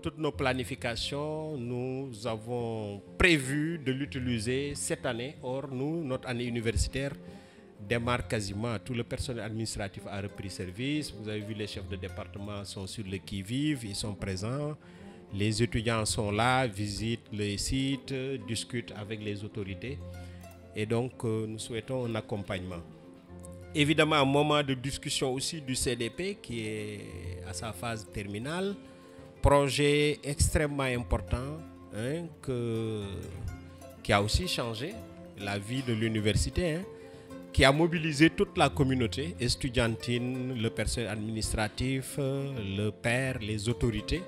toutes nos planifications, nous avons prévu de l'utiliser cette année. Or, notre année universitaire démarre quasiment. Tout le personnel administratif a repris service. Vous avez vu, les chefs de département sont sur le qui-vive, ils sont présents. Les étudiants sont là, visitent les sites, discutent avec les autorités. Et donc, nous souhaitons un accompagnement. Évidemment, un moment de discussion aussi du CDP qui est à sa phase terminale. Projet extrêmement important qui a aussi changé la vie de l'université, qui a mobilisé toute la communauté estudiantine, le personnel administratif, le père, les autorités.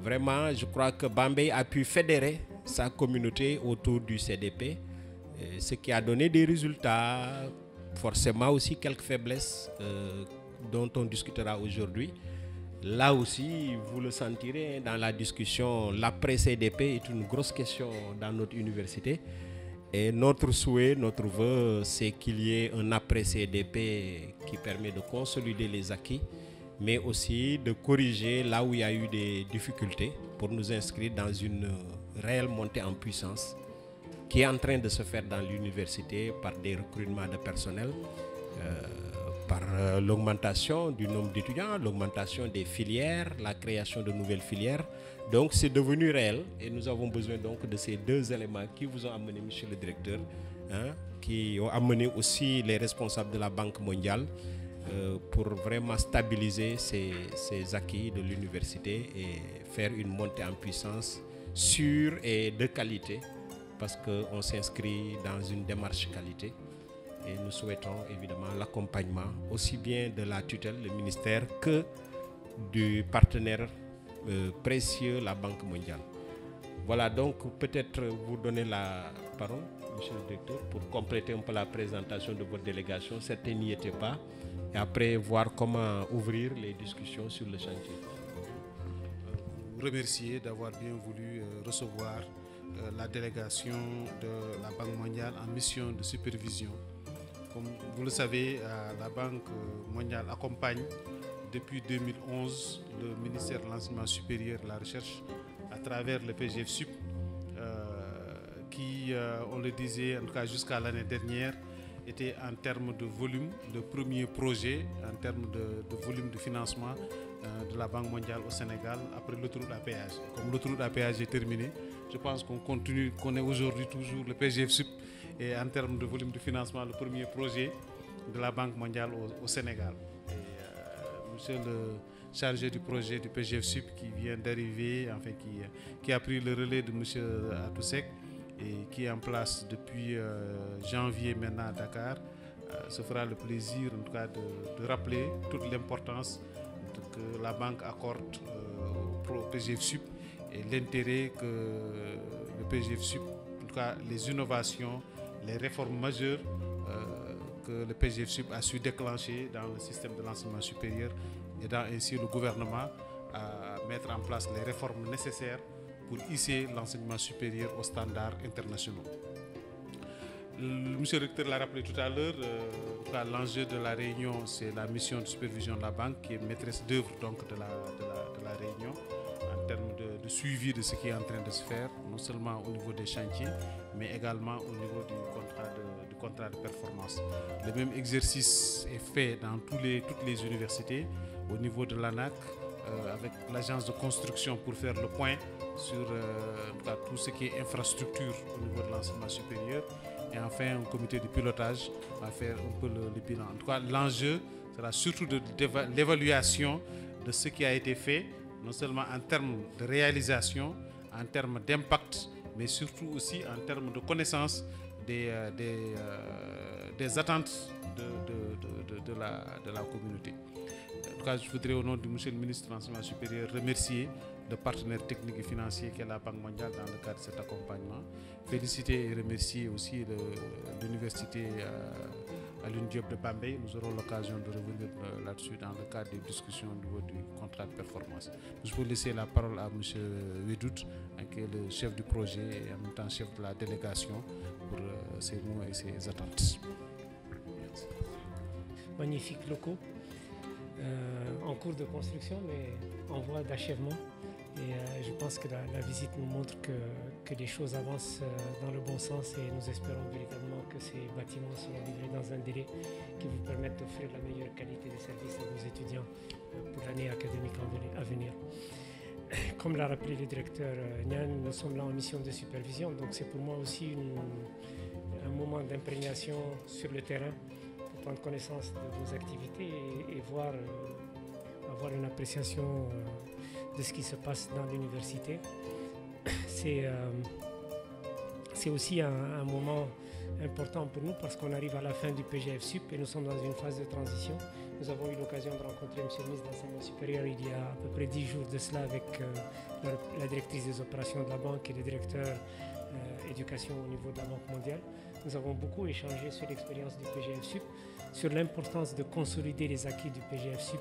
Vraiment, je crois que Bambey a pu fédérer sa communauté autour du CDP, ce qui a donné des résultats, forcément aussi quelques faiblesses dont on discutera aujourd'hui. Là aussi, vous le sentirez dans la discussion, l'après-CDP est une grosse question dans notre université. Et notre souhait, notre vœu, c'est qu'il y ait un après-CDP qui permet de consolider les acquis, mais aussi de corriger là où il y a eu des difficultés pour nous inscrire dans une réelle montée en puissance qui est en train de se faire dans l'université par des recrutements de personnel, par l'augmentation du nombre d'étudiants, l'augmentation des filières, la création de nouvelles filières. Donc c'est devenu réel et nous avons besoin donc de ces deux éléments qui vous ont amené, monsieur le directeur, qui ont amené aussi les responsables de la Banque mondiale pour vraiment stabiliser ces acquis de l'université et faire une montée en puissance sûre et de qualité, parce qu'on s'inscrit dans une démarche qualité et nous souhaitons évidemment l'accompagnement aussi bien de la tutelle, le ministère, que du partenaire précieux, la Banque mondiale. Voilà, donc peut-être vous donner la parole, monsieur le directeur, pour compléter un peu la présentation de votre délégation. Certains n'y étaient pas. Et après, voir comment ouvrir les discussions sur le chantier. Vous remercier d'avoir bien voulu recevoir la délégation de la Banque mondiale en mission de supervision. Comme vous le savez, la Banque mondiale accompagne depuis 2011 le ministère de l'Enseignement supérieur et de la Recherche à travers le PGF-SUP qui, on le disait, en tout cas jusqu'à l'année dernière, était en termes de volume, le premier projet en termes de volume de financement de la Banque mondiale au Sénégal après l'autoroute à péage. Comme l'autoroute à péage est terminée, je pense qu'on est aujourd'hui toujours le PGF-SUP et en termes de volume de financement le premier projet de la Banque mondiale au Sénégal. Monsieur le chargé du projet du PGF-SUP qui vient d'arriver, enfin qui a pris le relais de monsieur Atousek et qui est en place depuis janvier maintenant à Dakar, se fera le plaisir en tout cas de rappeler toute l'importance que la banque accorde au PGF-SUP et l'intérêt que le PGF-SUP, en tout cas les innovations, les réformes majeures que le PGF-SUP a su déclencher dans le système de l'enseignement supérieur, aidant ainsi le gouvernement à mettre en place les réformes nécessaires pour hisser l'enseignement supérieur aux standards internationaux. Monsieur le recteur l'a rappelé tout à l'heure, l'enjeu de la réunion, c'est la mission de supervision de la banque qui est maîtresse d'œuvre donc de la réunion en termes de suivi de ce qui est en train de se faire, non seulement au niveau des chantiers, mais également au niveau du contrat de performance. Le même exercice est fait dans toutes les universités, au niveau de l'ANAC, avec l'agence de construction pour faire le point sur tout ce qui est infrastructure au niveau de l'enseignement supérieur. Et enfin, un comité de pilotage va faire un peu le bilan. En tout cas, l'enjeu sera surtout de l'évaluation de ce qui a été fait, non seulement en termes de réalisation, en termes d'impact, mais surtout aussi en termes de connaissance des attentes de la communauté. En tout cas, je voudrais au nom du monsieur le ministre de l'Enseignement supérieur remercier le partenaire technique et financier qu'est la Banque mondiale dans le cadre de cet accompagnement. Féliciter et remercier aussi l'université Alioune Diop de Bambey. Nous aurons l'occasion de revenir là-dessus dans le cadre des discussions au niveau du contrat de performance. Je peux laisser la parole à M. Wedout, qui est le chef du projet et en même temps chef de la délégation, pour ses mots et ses attentes. Merci. Magnifiques locaux. On cours de construction, mais en voie d'achèvement. Et je pense que la visite nous montre que les choses avancent dans le bon sens et nous espérons véritablement que ces bâtiments seront livrés dans un délai qui vous permette d'offrir la meilleure qualité de service à vos étudiants pour l'année académique à venir. Comme l'a rappelé le directeur Nian, nous sommes là en mission de supervision, donc c'est pour moi aussi un moment d'imprégnation sur le terrain pour prendre connaissance de vos activités et voir, avoir une appréciation de ce qui se passe dans l'université. C'est aussi un moment important pour nous parce qu'on arrive à la fin du PGF-Sup et nous sommes dans une phase de transition. Nous avons eu l'occasion de rencontrer M. le ministre de l'Enseignement supérieur il y a à peu près 10 jours de cela avec la directrice des opérations de la banque et le directeur éducation au niveau de la Banque mondiale. Nous avons beaucoup échangé sur l'expérience du PGF-Sup, sur l'importance de consolider les acquis du PGF-Sup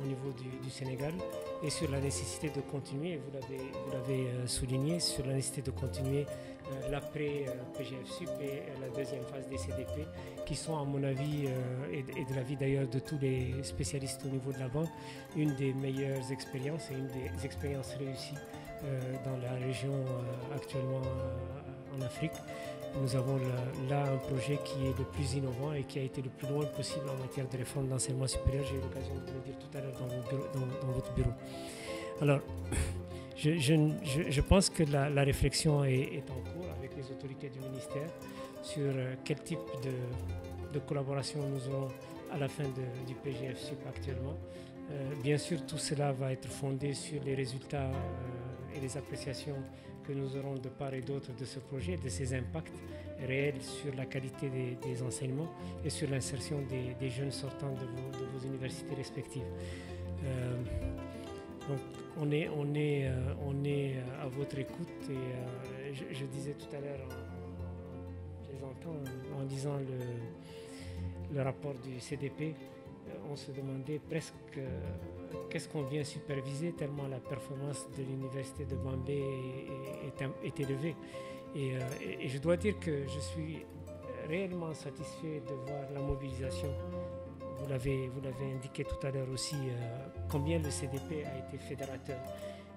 au niveau du Sénégal et sur la nécessité de continuer, vous l'avez souligné, sur la nécessité de continuer l'après PGF-Sup et la deuxième phase des CDP qui sont à mon avis et de l'avis d'ailleurs de tous les spécialistes au niveau de la banque, une des meilleures expériences et une des expériences réussies dans la région actuellement en Afrique. Nous avons là un projet qui est le plus innovant et qui a été le plus loin possible en matière de réforme d'enseignement supérieur. J'ai eu l'occasion de le dire tout à l'heure dans votre bureau. Alors, je pense que la réflexion est en cours avec les autorités du ministère sur quel type de collaboration nous aurons à la fin du PGF-Sup actuellement. Bien sûr, tout cela va être fondé sur les résultats et les appréciations que nous aurons de part et d'autre de ce projet, de ses impacts réels sur la qualité des enseignements et sur l'insertion des jeunes sortants de vos universités respectives. Donc on est à votre écoute et je disais tout à l'heure en plaisantant, en lisant le rapport du CDP, on se demandait presque qu'est-ce qu'on vient superviser tellement la performance de l'université de Bambey est élevée. Et je dois dire que je suis réellement satisfait de voir la mobilisation. Vous l'avez indiqué tout à l'heure aussi, combien le CDP a été fédérateur.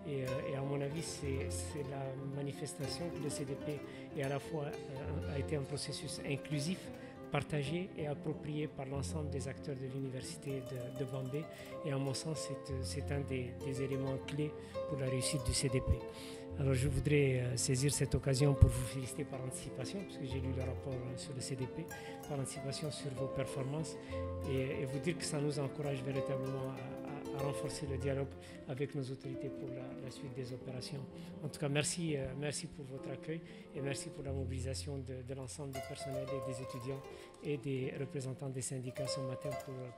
Et à mon avis, c'est la manifestation que le CDP est à la fois a été un processus inclusif, partagé et approprié par l'ensemble des acteurs de l'université de Bambey. Et à mon sens, c'est un des éléments clés pour la réussite du CDP. Alors je voudrais saisir cette occasion pour vous féliciter par anticipation, puisque j'ai lu le rapport sur le CDP, par anticipation sur vos performances, et vous dire que ça nous encourage véritablement à renforcer le dialogue avec nos autorités pour la suite des opérations. En tout cas, merci pour votre accueil et merci pour la mobilisation de l'ensemble du personnel et des étudiants et des représentants des syndicats ce matin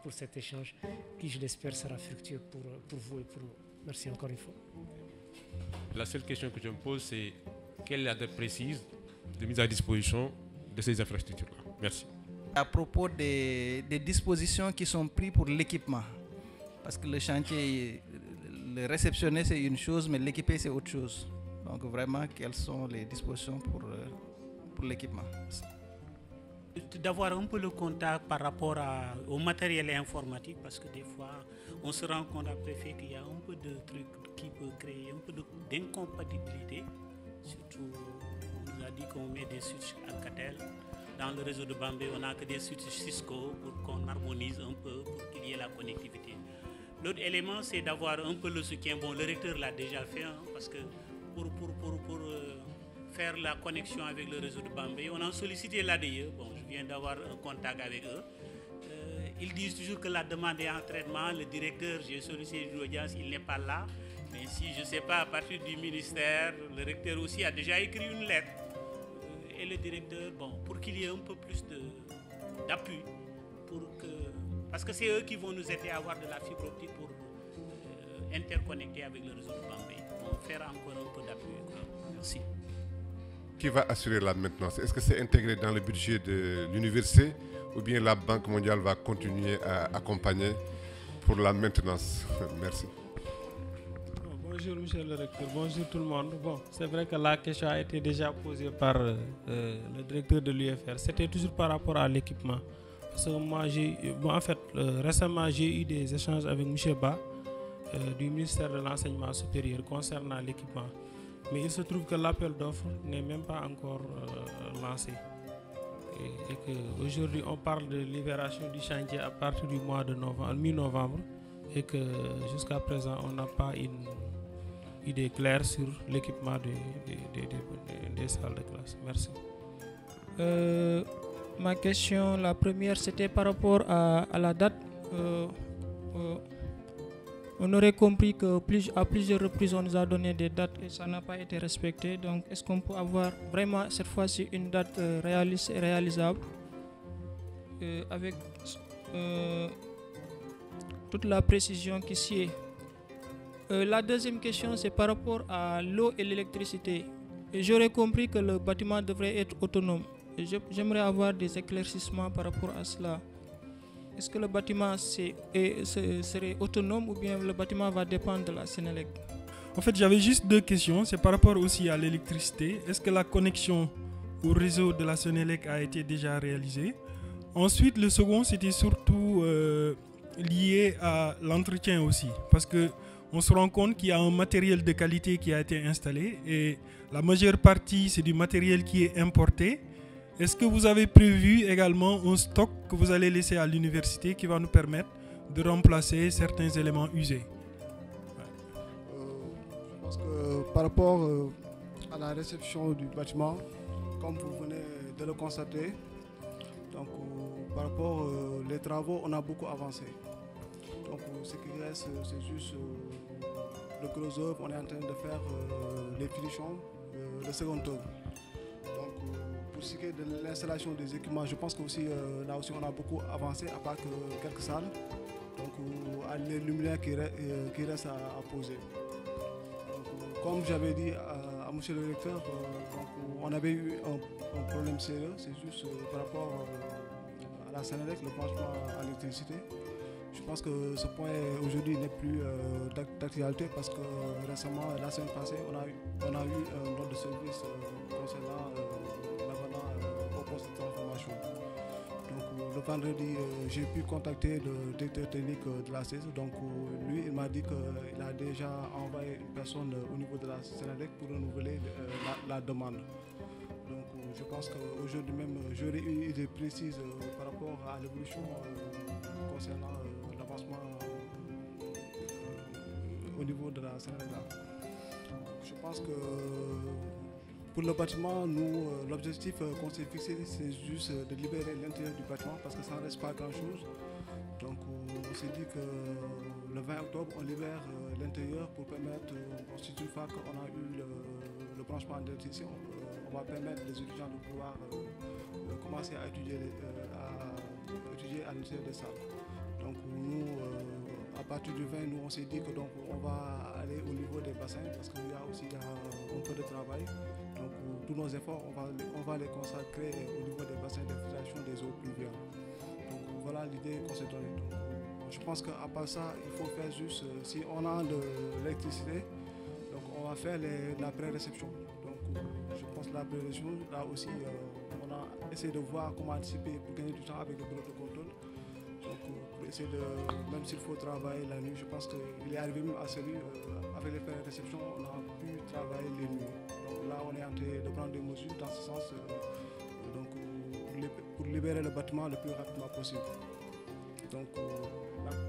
pour cet échange qui, je l'espère, sera fructueux pour vous et pour nous. Merci encore une fois. La seule question que je me pose, c'est quelle est la date précise de mise à disposition de ces infrastructures-là? Merci. À propos des dispositions qui sont prises pour l'équipement, parce que le chantier, le réceptionner c'est une chose, mais l'équiper c'est autre chose. Donc vraiment, quelles sont les dispositions pour l'équipement? D'avoir un peu le contact par rapport au matériel informatique, parce que des fois, on se rend compte après fait qu'il y a un peu de trucs qui peuvent créer un peu d'incompatibilité. Surtout, on nous a dit qu'on met des switches Alcatel. Dans le réseau de Bambey, on n'a que des switches Cisco pour qu'on harmonise un peu, pour qu'il y ait la connectivité. L'autre élément, c'est d'avoir un peu le soutien. Bon, le recteur l'a déjà fait, hein, parce que pour faire la connexion avec le réseau de Bambey, on a sollicité l'ADE. Bon, je viens d'avoir un contact avec eux. Ils disent toujours que la demande est en traitement. Le directeur, j'ai sollicité l'audience, il n'est pas là. Mais si, je ne sais pas, à partir du ministère, le recteur aussi a déjà écrit une lettre. Et le directeur, bon, pour qu'il y ait un peu plus d'appui, parce que c'est eux qui vont nous aider à avoir de la fibre optique pour interconnecter avec le réseau de Bambey. On va faire encore un peu d'appui. Merci. Qui va assurer la maintenance? Est-ce que c'est intégré dans le budget de l'université ou bien la Banque mondiale va continuer à accompagner pour la maintenance? Merci. Bonjour Monsieur le recteur, bonjour tout le monde. Bon, c'est vrai que la question a été déjà posée par le directeur de l'UFR. C'était toujours par rapport à l'équipement. Parce que moi, récemment, j'ai eu des échanges avec M. Ba du ministère de l'Enseignement supérieur concernant l'équipement. Mais il se trouve que l'appel d'offres n'est même pas encore lancé. Et qu'aujourd'hui, on parle de libération du chantier à partir du mois de novembre, mi-novembre, et que jusqu'à présent, on n'a pas une idée claire sur l'équipement des salles de classe. Merci. Ma question, la première, c'était par rapport à la date. On aurait compris que à plusieurs reprises, on nous a donné des dates et ça n'a pas été respecté. Donc, est-ce qu'on peut avoir vraiment cette fois-ci une date réaliste et réalisable avec toute la précision qui s'y est? La deuxième question, c'est par rapport à l'eau et l'électricité. J'aurais compris que le bâtiment devrait être autonome. J'aimerais avoir des éclaircissements par rapport à cela. Est-ce que le bâtiment serait autonome ou bien le bâtiment va dépendre de la Sénélec? En fait, j'avais juste deux questions. C'est par rapport aussi à l'électricité. Est-ce que la connexion au réseau de la Sénélec a été déjà réalisée? Ensuite, le second, c'était surtout lié à l'entretien aussi. Parce qu'on se rend compte qu'il y a un matériel de qualité qui a été installé et la majeure partie, c'est du matériel qui est importé. Est-ce que vous avez prévu également un stock que vous allez laisser à l'université qui va nous permettre de remplacer certains éléments usés? Je pense que par rapport à la réception du bâtiment, comme vous venez de le constater, donc, par rapport aux travaux, on a beaucoup avancé. Donc ce qui reste, c'est juste le close-up. On est en train de faire les finitions, le second œuvre. Pour ce qui est de l'installation des équipements, je pense que aussi, là aussi on a beaucoup avancé, à part que quelques salles. Donc les luminaires qui restent à poser. Donc, comme j'avais dit à monsieur le directeur, on avait eu un problème sérieux, c'est juste par rapport à la Sénélec, le branchement à l'électricité. Je pense que ce point aujourd'hui n'est plus d'actualité parce que récemment, la semaine passée, on a eu un ordre de service concernant au poste de transformation. Donc le vendredi, j'ai pu contacter le directeur technique de la CES. Donc lui, il m'a dit qu'il a déjà envoyé une personne au niveau de la Sénélec pour renouveler la demande. Donc je pense qu'aujourd'hui même, j'aurai une idée précise par rapport à l'évolution concernant l'avancement au niveau de la Sénélec. Je pense que pour le bâtiment, nous, l'objectif qu'on s'est fixé, c'est juste de libérer l'intérieur du bâtiment parce que ça ne reste pas grand-chose. Donc on s'est dit que le 20 octobre, on libère l'intérieur pour permettre, ensuite une fois qu'on a eu le branchement d'électricité, on va permettre aux étudiants de pouvoir commencer à étudier à l'intérieur des salles. Donc nous, à partir du 20, nous on s'est dit que donc on va aller au niveau des bassins parce qu'il y a aussi un peu de travail. Donc tous nos efforts, on va les consacrer au niveau des bassins d'infiltration des eaux pluviales. Donc voilà l'idée qu'on s'est donnée. Donc, je pense qu'à part ça, il faut faire juste, si on a de l'électricité, donc on va faire la pré-réception. Donc je pense que la pré-réception, là aussi, on a essayé de voir comment anticiper pour gagner du temps avec le bureau de contrôle. Donc pour essayer de, même s'il faut travailler la nuit, je pense qu'il est arrivé même à celui, avec les pré-réceptions, on a pu travailler les nuits. Donc là, on est en train de prendre des mesures dans ce sens, donc, pour libérer le bâtiment le plus rapidement possible. Donc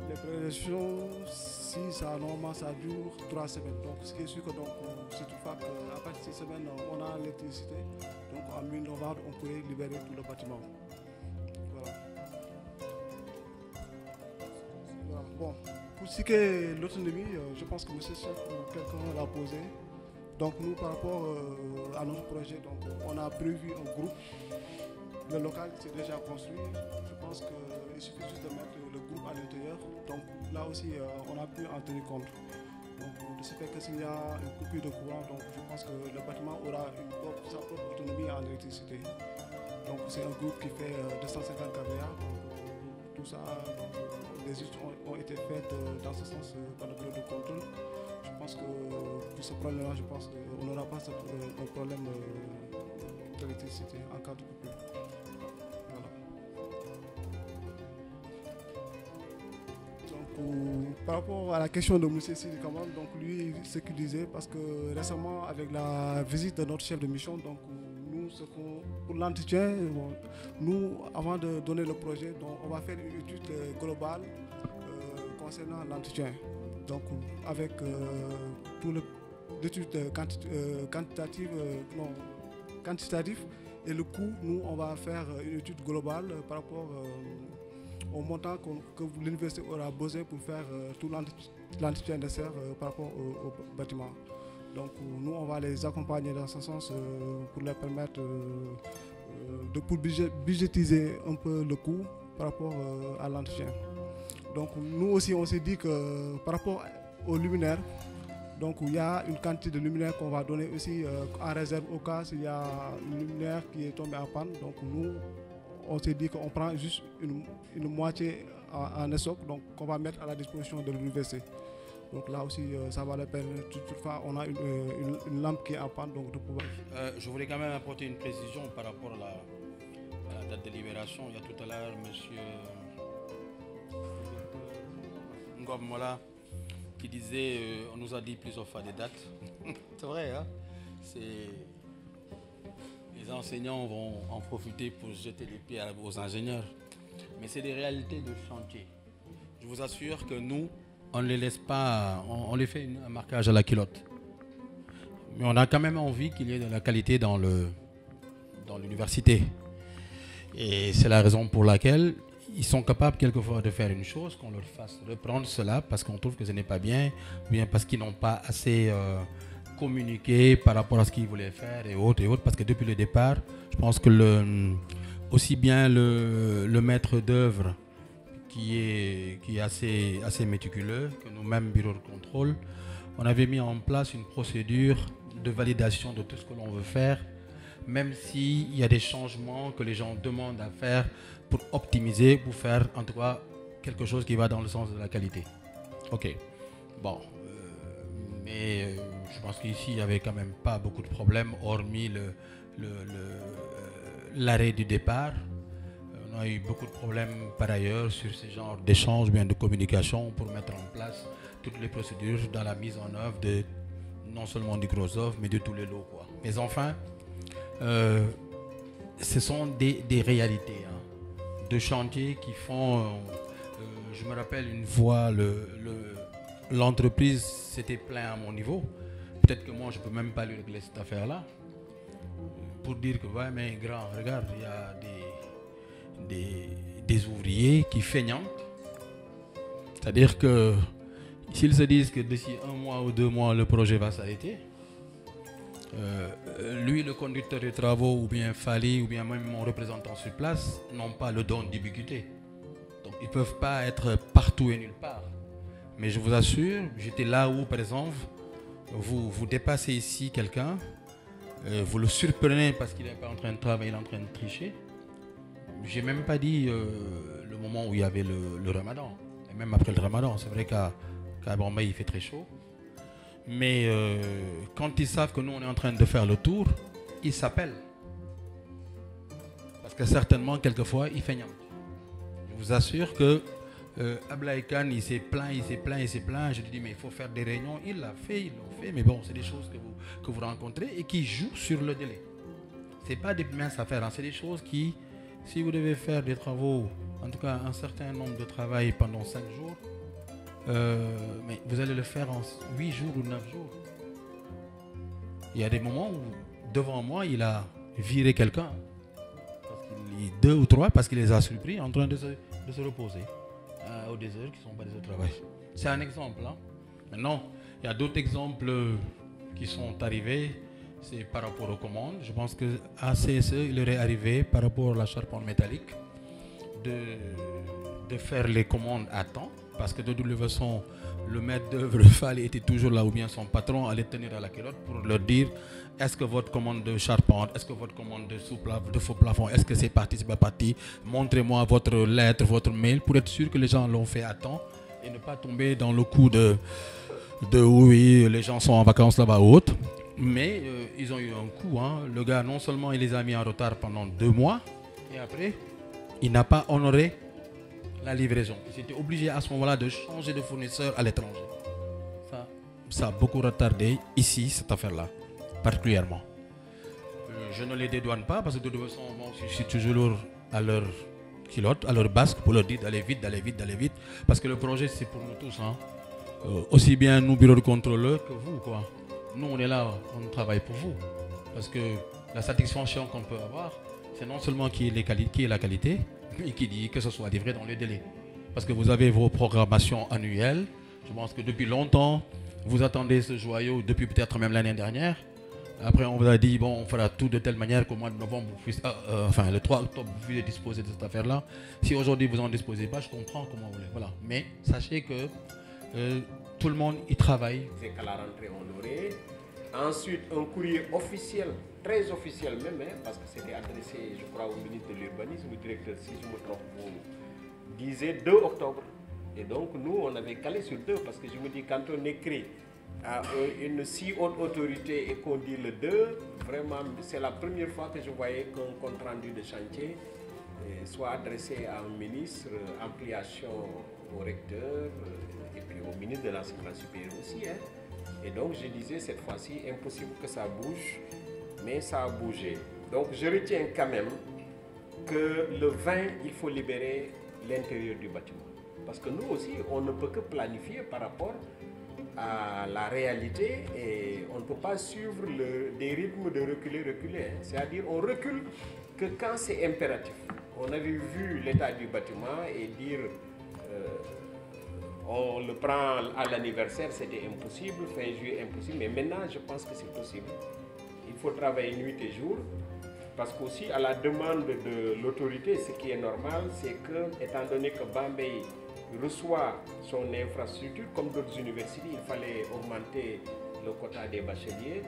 les pré-réceptions, si ça normalement ça dure 3 semaines. Donc ce qui est sûr que donc c'est toutefois qu'à partir de 6 semaines on a l'électricité. Donc en mi-novembre on pourrait libérer tout le bâtiment. Voilà. Voilà. Bon, pour ce qui est l'autonomie, je pense que monsieur Chef ou quelqu'un l'a posé. Donc nous par rapport à notre projet, donc on a prévu un groupe. Le local c'est déjà construit. Je pense qu'il suffit juste de mettre le groupe à l'intérieur. Donc là aussi, on a pu en tenir compte. Donc de ce fait que s'il y a une coupure de courant, donc je pense que le bâtiment aura sa propre autonomie en électricité. Donc c'est un groupe qui fait 250 kVA. Tout ça, les études ont été faites dans ce sens par le bureau de contrôle. Je pense que pour ce problème-là, je pense qu'on n'aura pas un problème d'électricité en cas de coupure. par rapport à la question de M. Sidi Kamal, donc lui, ce qu'il disait, parce que récemment, avec la visite de notre chef de mission, donc nous, pour l'entretien, nous, avant de donner le projet, donc on va faire une étude globale concernant l'entretien. Donc avec tout l'étude quantitative et le coût, nous, on va faire une étude globale par rapport au montant que l'université aura besoin pour faire tout l'entretien nécessaire par rapport au bâtiment. Donc nous, on va les accompagner dans ce sens pour leur permettre pour budgétiser un peu le coût par rapport à l'entretien. Donc nous aussi, on s'est dit que par rapport aux luminaires, donc il y a une quantité de luminaires qu'on va donner aussi en réserve au cas s'il y a une luminaire qui est tombée en panne. Donc nous, on s'est dit qu'on prend juste une moitié en stock, donc qu'on va mettre à la disposition de l'université. Donc là aussi, ça va la peine. Toutefois, on a une lampe qui est en panne, donc de pouvoir. Je voulais quand même apporter une précision par rapport à la date de libération. Il y a tout à l'heure, monsieur Ngom Mola qui disait on nous a dit plusieurs fois des dates. C'est vrai, hein? Les enseignants vont en profiter pour jeter des pierres aux ingénieurs. Mais c'est des réalités de chantier. Je vous assure que nous, on ne les laisse pas, on les fait un marquage à la culotte. Mais on a quand même envie qu'il y ait de la qualité dans l'université. Et c'est la raison pour laquelle ils sont capables quelquefois de faire une chose, qu'on leur fasse reprendre cela parce qu'on trouve que ce n'est pas bien, ou bien parce qu'ils n'ont pas assez communiqué par rapport à ce qu'ils voulaient faire et autres, parce que depuis le départ, je pense que aussi bien le maître d'œuvre qui est assez méticuleux que nous-mêmes, bureau de contrôle, on avait mis en place une procédure de validation de tout ce que l'on veut faire, même s'il y a des changements que les gens demandent à faire pour optimiser, pour faire en tout cas quelque chose qui va dans le sens de la qualité. Ok, bon, mais je pense qu'ici il n'y avait quand même pas beaucoup de problèmes, hormis l'arrêt du départ. On a eu beaucoup de problèmes par ailleurs sur ce genre d'échange, bien de communication pour mettre en place toutes les procédures dans la mise en œuvre de non seulement du gros œuvre, mais de tous les lots, quoi. Mais enfin, ce sont des réalités de chantier qui font... je me rappelle une fois, l'entreprise s'était plaint à mon niveau. Peut-être que moi, je ne peux même pas lui régler cette affaire-là. Pour dire que, ouais, mais grand, regarde, il y a des ouvriers qui feignantent. C'est-à-dire que s'ils se disent que d'ici 1 mois ou 2 mois, le projet va s'arrêter, lui, le conducteur de travaux, ou bien Fali, ou bien même mon représentant sur place, n'ont pas le don d'ubiquité. Donc, ils ne peuvent pas être partout et nulle part. Mais je vous assure, j'étais là où, par exemple, vous dépassez ici quelqu'un, vous le surprenez parce qu'il n'est pas en train de travailler, il est en train de tricher. J'ai même pas dit le moment où il y avait le ramadan. Et même après le ramadan, c'est vrai qu'à Bombay, il fait très chaud. Mais quand ils savent que nous, on est en train de faire le tour, ils s'appellent. Parce que certainement, quelquefois, ils feignent. Je vous assure que Ablaye Khan, il s'est plaint. Je lui dis, mais il faut faire des réunions. Il l'a fait, ils l'ont fait. Mais bon, c'est des choses que vous rencontrez et qui jouent sur le délai. Ce n'est pas des minces affaires, hein. C'est des choses qui, si vous devez faire des travaux, en tout cas un certain nombre de travail pendant 5 jours, mais vous allez le faire en 8 jours ou 9 jours. Il y a des moments où, devant moi, il a viré quelqu'un. 2 ou 3 parce qu'il les a surpris en train de se reposer. Aux des heures qui ne sont pas des heures de travail. C'est un exemple. Hein. Maintenant, il y a d'autres exemples qui sont arrivés. C'est par rapport aux commandes. Je pense qu'à CSE, il leur est arrivé par rapport à la charpente métallique de faire les commandes à temps. Parce que de toute façon, le maître d'œuvre Fallait était toujours là, ou bien son patron allait tenir à la culotte pour leur dire est-ce que votre commande de charpente, est-ce que votre commande de faux plafond, est-ce que c'est parti, c'est pas parti, montrez-moi votre lettre, votre mail, pour être sûr que les gens l'ont fait à temps et ne pas tomber dans le coup de oui, les gens sont en vacances là-bas ou autre. Mais ils ont eu un coup. Hein. Le gars, non seulement il les a mis en retard pendant 2 mois, et après, il n'a pas honoré la livraison. Ils étaient obligés à ce moment-là de changer de fournisseur à l'étranger. Ça a beaucoup retardé ici, cette affaire-là, particulièrement. Je ne les dédouane pas parce que de toute façon, je suis toujours à leur culotte, à leur basque pour leur dire d'aller vite, d'aller vite, d'aller vite. Parce que le projet, c'est pour nous tous. Hein. Aussi bien nous, bureau de contrôleur, que vous. Quoi. Nous, on est là, on travaille pour vous. Parce que la satisfaction qu'on peut avoir, c'est non seulement qui est la qualité, mais qui dit que ce soit livré dans les délais. Parce que vous avez vos programmations annuelles. Je pense que depuis longtemps, vous attendez ce joyau, depuis peut-être même l'année dernière. Après, on vous a dit, bon, on fera tout de telle manière qu'au mois de novembre, le 3 octobre, vous puissiez disposer de cette affaire-là. Si aujourd'hui, vous n'en disposez pas, je comprends comment vous voulez. Voilà. Mais sachez que tout le monde y travaille. C'est qu'à la rentrée, on aurait. Ensuite, un courrier officiel, très officiel même, hein, parce que c'était adressé, je crois, au ministre de l'Urbanisme, au directeur, si je me trompe, vous disait 2 octobre. Et donc, nous, on avait calé sur 2, parce que je me dis, quand on écrit à une si haute autorité et qu'on dit le 2, vraiment, c'est la première fois que je voyais qu'un compte rendu de chantier soit adressé à un ministre, ampliation au recteur et puis au ministre de l'enseignement supérieur aussi. Hein. Et donc, je disais cette fois-ci, impossible que ça bouge, mais ça a bougé. Donc, je retiens quand même que le 20, il faut libérer l'intérieur du bâtiment. Parce que nous aussi, on ne peut que planifier par rapport à la réalité et on ne peut pas suivre des rythmes de reculer. Hein. C'est-à-dire on recule que quand c'est impératif. On avait vu l'état du bâtiment et dire on le prend à l'anniversaire, c'était impossible, fin juillet impossible, mais maintenant je pense que c'est possible. Il faut travailler nuit et jour parce qu'aussi à la demande de l'autorité, ce qui est normal, c'est que, étant donné que Bambey reçoit son infrastructure, comme d'autres universités, il fallait augmenter le quota des bacheliers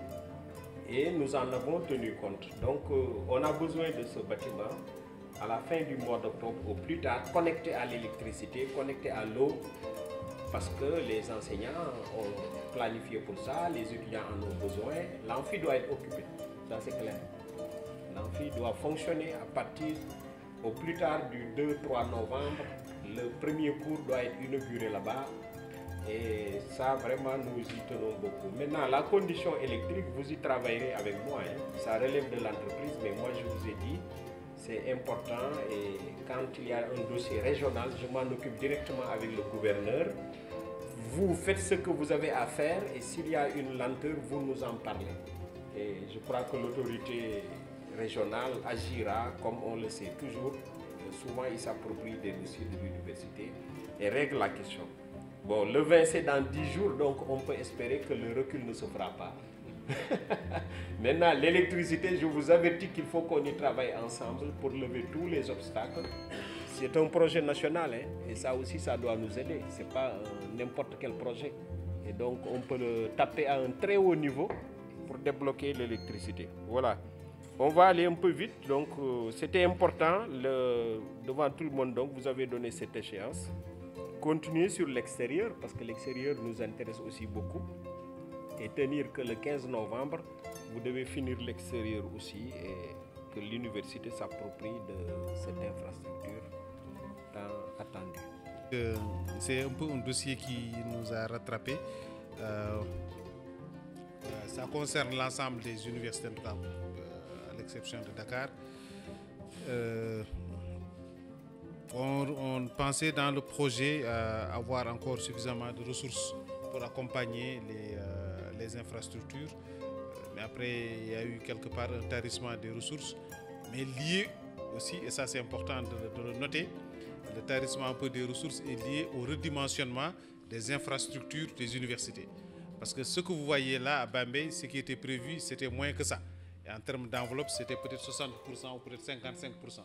et nous en avons tenu compte. Donc on a besoin de ce bâtiment à la fin du mois d'octobre au plus tard, connecté à l'électricité, connecté à l'eau, parce que les enseignants ont planifié pour ça, les étudiants en ont besoin, l'amphi doit être occupé, ça c'est clair. L'amphi doit fonctionner à partir au plus tard du 2-3 novembre. Le premier cours doit être inauguré là-bas et ça vraiment nous y tenons beaucoup. Maintenant la condition électrique, vous y travaillerez avec moi, hein. Ça relève de l'entreprise, mais moi je vous ai dit, c'est important et quand il y a un dossier régional, je m'en occupe directement avec le gouverneur. Vous faites ce que vous avez à faire et s'il y a une lenteur, vous nous en parlez. Et je crois que l'autorité régionale agira comme on le sait toujours. Souvent, il s'approprie des dossiers de l'université et règle la question. Bon, le 20, c'est dans 10 jours, donc on peut espérer que le recul ne se fera pas. Maintenant, l'électricité, je vous avertis qu'il faut qu'on y travaille ensemble pour lever tous les obstacles. C'est un projet national, hein, et ça aussi, ça doit nous aider. Ce n'est pas n'importe quel projet. Et donc, on peut le taper à un très haut niveau pour débloquer l'électricité. Voilà. On va aller un peu vite, donc c'était important devant tout le monde, donc vous avez donné cette échéance. Continuez sur l'extérieur, parce que l'extérieur nous intéresse aussi beaucoup. Et tenir que le 15 novembre, vous devez finir l'extérieur aussi et que l'université s'approprie de cette infrastructure tant attendue. C'est un peu un dossier qui nous a rattrapés. Ça concerne l'ensemble des universités, en tout cas, à l'exception de Dakar. On pensait dans le projet avoir encore suffisamment de ressources pour accompagner les infrastructures. Mais après, il y a eu quelque part un tarissement des ressources, mais lié aussi, et ça c'est important de le noter, le tarissement un peu des ressources est lié au redimensionnement des infrastructures des universités. Parce que ce que vous voyez là à Bambey, ce qui était prévu, c'était moins que ça. Et en termes d'enveloppe, c'était peut-être 60% ou peut-être 55%.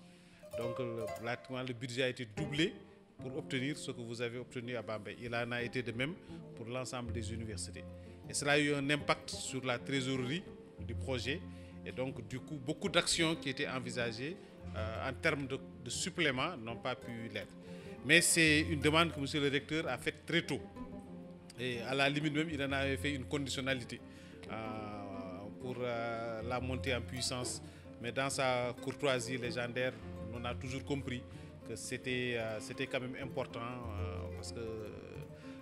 Donc le budget a été doublé pour obtenir ce que vous avez obtenu à Bambey. Il en a été de même pour l'ensemble des universités. Et cela a eu un impact sur la trésorerie du projet. Et donc, du coup, beaucoup d'actions qui étaient envisagées en termes de supplément n'ont pas pu l'être. Mais c'est une demande que M. le recteur a faite très tôt. Et à la limite même, il en avait fait une conditionnalité pour la montée en puissance. Mais dans sa courtoisie légendaire, on a toujours compris que c'était quand même important parce que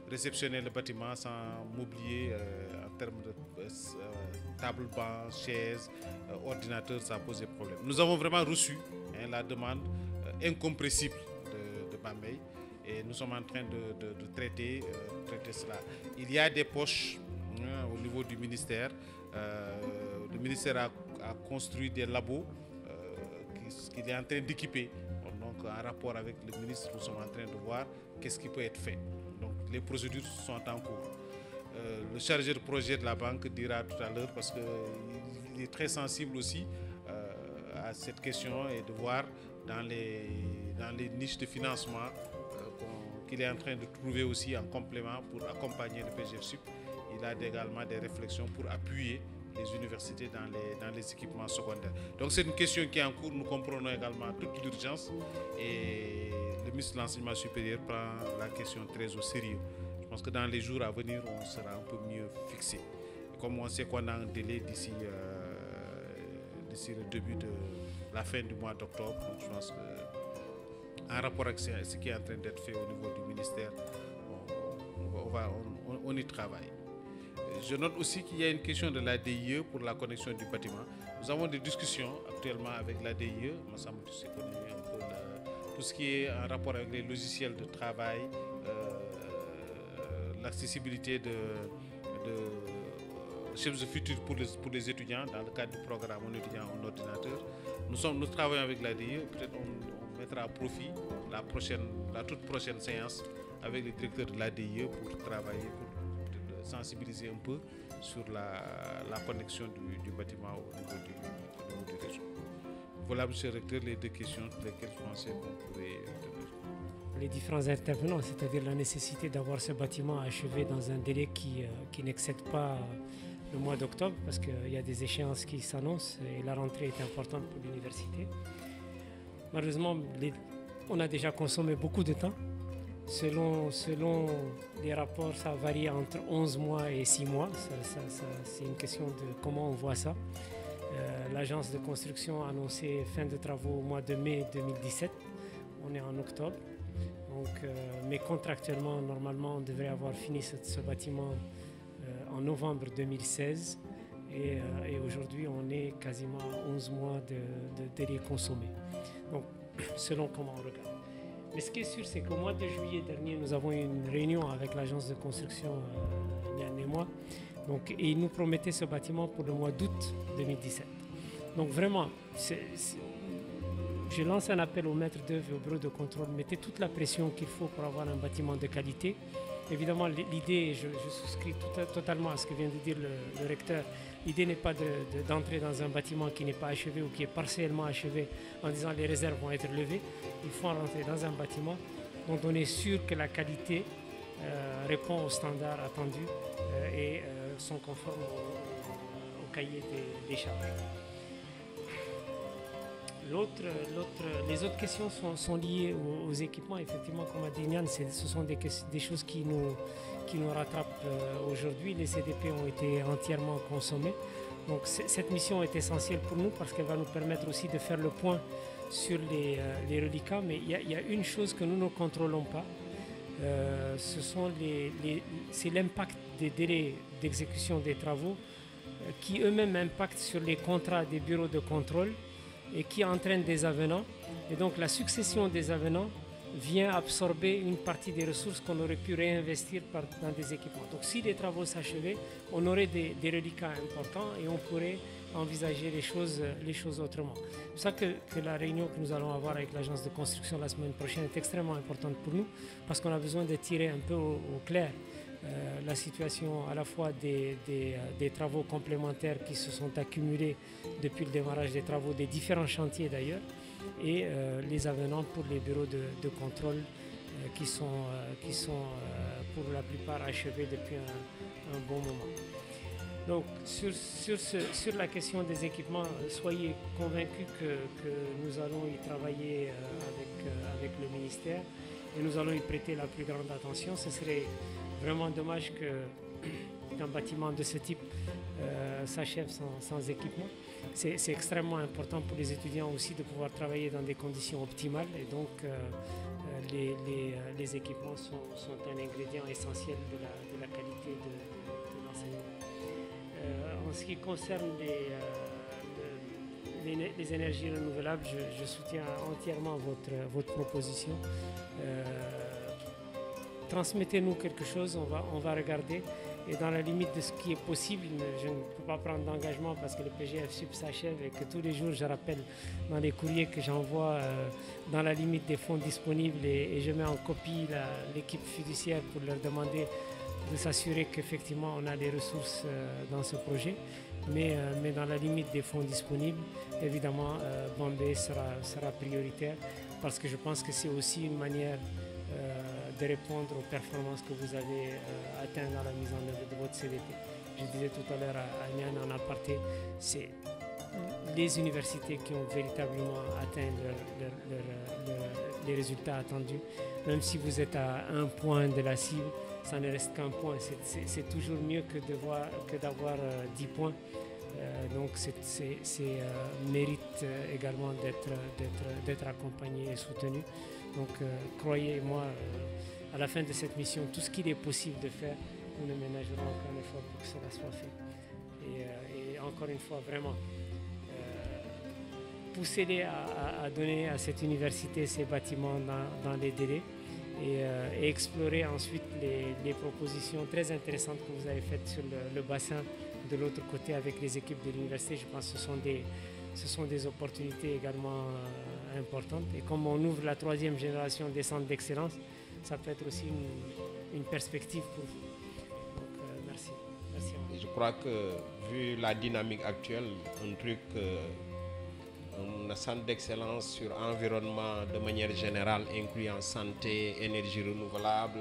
réceptionner le bâtiment sans m'oublier en termes de table, banc, chaise, ordinateur, ça posait problème. Nous avons vraiment reçu la demande incompressible de Bambey et nous sommes en train de traiter cela. Il y a des poches au niveau du ministère. Le ministère a construit des labos qu'il est en train d'équiper. Donc en rapport avec le ministre, nous sommes en train de voir qu'est-ce qui peut être fait. Donc les procédures sont en cours. Le chargé de projet de la banque dira tout à l'heure parce qu'il est très sensible aussi à cette question et de voir dans les niches de financement qu'il est en train de trouver aussi en complément pour accompagner le PGF-SUP. Il a également des réflexions pour appuyer les universités dans les équipements secondaires. Donc c'est une question qui est en cours, nous comprenons également toute l'urgence et le ministre de l'Enseignement supérieur prend la question très au sérieux. Je pense que dans les jours à venir, on sera un peu mieux fixé. Comme on sait qu'on a un délai d'ici le début de la fin du mois d'octobre, je pense qu'en rapport avec ce qui est en train d'être fait au niveau du ministère, on y travaille. Je note aussi qu'il y a une question de l'ADIE pour la connexion du bâtiment. Nous avons des discussions actuellement avec l'ADIE, me semble que c'est connu un peu tout ce qui est en rapport avec les logiciels de travail, l'accessibilité de Shapes the Future pour les étudiants dans le cadre du programme On étudiant en ordinateur. Nous travaillons avec l'ADIE, peut-être on mettra à profit la toute prochaine séance avec les directeurs de l'ADIE pour travailler, pour sensibiliser un peu sur la connexion du bâtiment au niveau du réseau. Voilà, monsieur le recteur, les deux questions lesquelles je pensais qu'on pourrait intervenir. Les différents intervenants, c'est-à-dire la nécessité d'avoir ce bâtiment achevé dans un délai qui n'excède pas le mois d'octobre, parce qu'il y a des échéances qui s'annoncent et la rentrée est importante pour l'université. Malheureusement, on a déjà consommé beaucoup de temps. Selon les rapports, ça varie entre 11 mois et 6 mois. C'est une question de comment on voit ça. L'agence de construction a annoncé fin de travaux au mois de mai 2017. On est en octobre. Donc, mais contractuellement, normalement, on devrait avoir fini ce bâtiment en novembre 2016. Et aujourd'hui, on est quasiment à 11 mois de délai consommé. Donc, selon comment on regarde. Mais ce qui est sûr, c'est qu'au mois de juillet dernier, nous avons eu une réunion avec l'agence de construction, Nian et moi. Donc, et ils nous promettaient ce bâtiment pour le mois d'août 2017. Donc vraiment, je lance un appel aux maîtres d'œuvre et au bureau de contrôle. Mettez toute la pression qu'il faut pour avoir un bâtiment de qualité. Évidemment, l'idée, je souscris totalement à ce que vient de dire le recteur. L'idée n'est pas d'entrer dans un bâtiment qui n'est pas achevé ou qui est partiellement achevé en disant les réserves vont être levées. Il faut rentrer dans un bâtiment dont on est sûr que la qualité répond aux standards attendus et sont conformes au cahier des charges. Les autres questions sont liées aux équipements. Effectivement, comme a dit Nian, ce sont des choses qui nous rattrapent aujourd'hui. Les CDP ont été entièrement consommés. Donc cette mission est essentielle pour nous parce qu'elle va nous permettre aussi de faire le point sur les reliquats. Mais il y a une chose que nous ne contrôlons pas. C'est l'impact des délais d'exécution des travaux qui eux-mêmes impactent sur les contrats des bureaux de contrôle et qui entraîne des avenants. Et donc la succession des avenants vient absorber une partie des ressources qu'on aurait pu réinvestir dans des équipements. Donc si les travaux s'achevaient, on aurait des reliquats importants et on pourrait envisager les choses autrement. C'est pour ça que la réunion que nous allons avoir avec l'agence de construction la semaine prochaine est extrêmement importante pour nous, parce qu'on a besoin de tirer un peu au clair la situation à la fois des travaux complémentaires qui se sont accumulés depuis le démarrage des travaux, des différents chantiers d'ailleurs, et les avenants pour les bureaux de contrôle qui sont pour la plupart achevés depuis un bon moment. Donc sur la question des équipements, soyez convaincus que nous allons y travailler avec le ministère et nous allons y prêter la plus grande attention. Ce serait vraiment dommage qu'un bâtiment de ce type s'achève sans équipement. C'est extrêmement important pour les étudiants aussi de pouvoir travailler dans des conditions optimales et donc les équipements sont un ingrédient essentiel de la qualité de l'enseignement. En ce qui concerne les énergies renouvelables, je soutiens entièrement votre proposition. Transmettez-nous quelque chose, on va regarder. Et dans la limite de ce qui est possible, je ne peux pas prendre d'engagement parce que le PGF Sup s'achève et que tous les jours je rappelle dans les courriers que j'envoie dans la limite des fonds disponibles et je mets en copie l'équipe fiduciaire pour leur demander de s'assurer qu'effectivement on a les ressources dans ce projet. Mais dans la limite des fonds disponibles, évidemment, Bombay sera prioritaire parce que je pense que c'est aussi une manière de répondre aux performances que vous avez atteintes dans la mise en œuvre de votre CDP. Je disais tout à l'heure à Nian en aparté, c'est les universités qui ont véritablement atteint les résultats attendus. Même si vous êtes à un point de la cible, ça ne reste qu'un point. C'est toujours mieux que d'avoir 10 points. Donc c'est mérite également d'être accompagné et soutenu. Donc croyez-moi, à la fin de cette mission, tout ce qu'il est possible de faire, nous ne ménagerons aucun effort pour que cela soit fait. Et encore une fois, vraiment, poussez-les à donner à cette université ces bâtiments dans les délais et explorer ensuite les propositions très intéressantes que vous avez faites sur le bassin de l'autre côté avec les équipes de l'université. Je pense que ce sont des opportunités également importantes. Et comme on ouvre la 3e génération des centres d'excellence, ça peut être aussi une perspective pour vous. Donc merci. Merci à vous. Je crois que vu la dynamique actuelle, un centre d'excellence sur environnement de manière générale, incluant santé, énergie renouvelable,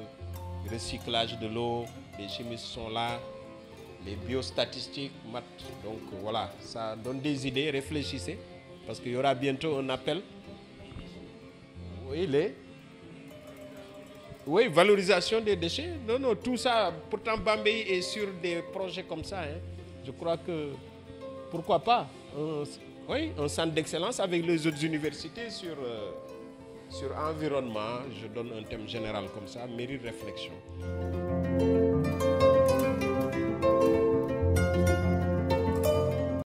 recyclage de l'eau, les chimistes sont là, les biostatistiques, maths. Donc voilà, ça donne des idées, réfléchissez, parce qu'il y aura bientôt un appel. Oui, valorisation des déchets. Non, tout ça, pourtant Bambey est sur des projets comme ça. Hein. Je crois que, pourquoi pas, un centre d'excellence avec les autres universités sur environnement, je donne un thème général comme ça, mérite réflexion.